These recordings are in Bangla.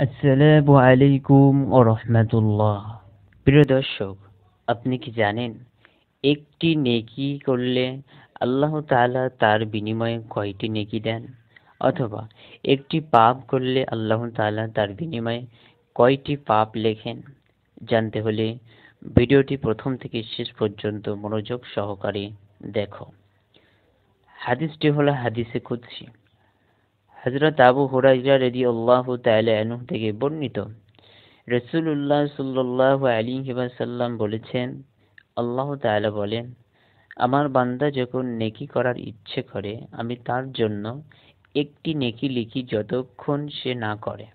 আসসালামু আলাইকুম ওয়া রাহমাতুল্লাহ। প্রিয় দর্শক, আপনি কি জানেন একটি নেকি করলে আল্লাহ তাআলা তার বিনিময়ে কয়টি নেকি দেন? অথবা একটি পাপ করলে আল্লাহ তাআলা তার বিনিময়ে কয়টি পাপ লেখেন? জানতে হলে ভিডিওটি প্রথম থেকে শেষ পর্যন্ত মনোযোগ সহকারে দেখো। হাদিসটি হলো হাদিসে কুদসি। হযরত আবু হুরায়রা রাদিয়াল্লাহু তাআলা আনহু থেকে বর্ণিত, রাসূলুল্লাহ সাল্লাল্লাহু আলাইহি ওয়াসাল্লাম বলেছেন, আল্লাহ তাআলা বলেন, আমার বান্দা যখন নেকি করার ইচ্ছে করে আমি তার জন্য একটি নেকি লিখি যতক্ষণ সে না করে।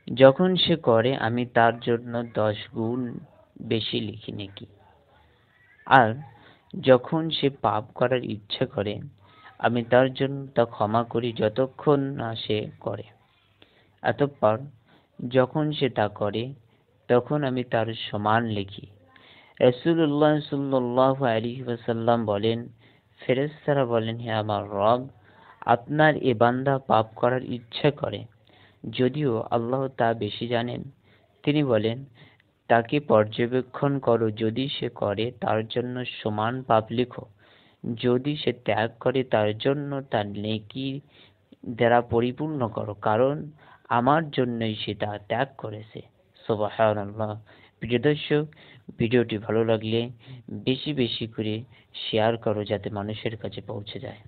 যখন সে করে আমি তার জন্য 10 গুণ বেশি লিখি নেকি। আর যখন সে পাপ করার ইচ্ছে করে আমি তার জন্য তা ক্ষমা করি যতক্ষণ না সে করে। অতঃপর যখন সে তা করে তখন আমি তার সমান লিখি। রাসূলুল্লাহ সাল্লাল্লাহু আলাইহি ওয়াসাল্লাম বলেন, ফেরেশতারা বলেন, হে আমার রব, আপনার এ বান্দা পাপ করার ইচ্ছে করে, যদিও আল্লাহ তা বেশি জানেন। তিনি বলেন, তাকে পর্যবেক্ষণ করো, যদি সে করে তার জন্য সমান পাপ লিখো, যদি সে ত্যাগ করে তার জন্য তার নেকি দ্বারা পরিপূর্ণ করো, কারণ আমার জন্যই সে তা ত্যাগ করেছে। সুবহানাল্লাহ। প্রিয় দর্শক, ভিডিওটি ভালো লাগলে বেশি বেশি করে শেয়ার করো যাতে মানুষের কাছে পৌঁছে যায়।